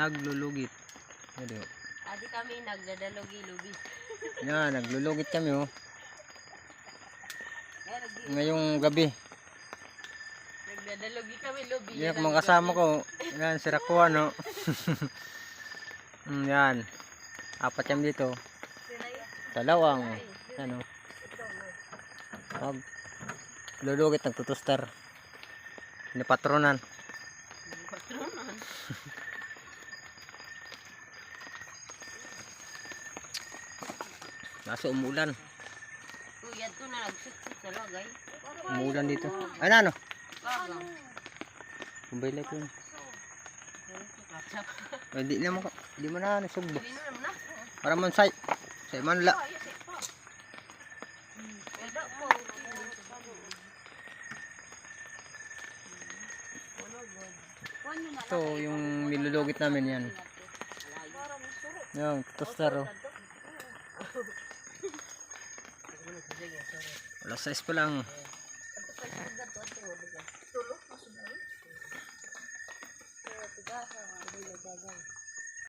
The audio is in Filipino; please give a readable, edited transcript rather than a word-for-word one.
naglulugit. Ano? Adi kami nagdadalogi-lugi. Yan, naglulugit kami oh. Ngayong gabi. Nagdadalogi kami, lubi. Yan, mga kasama ko. Yan, si Rakuan no. Yan. Apat yan dito. Dalawang. Ano? Naglulugit, nagtutustar. Ni patronan. Patronan. Kaso umulan. Kuya to na nagsuksik sa lagay. Umulan dito. Ay na ano? Kagang. Kumbay like yun. Ay, di na mo na nasugbo. Para man say. Say man la. Ito yung nilulugit namin yan. Yung toaster oh. Alas 6 pa lang. Tulog, masubay.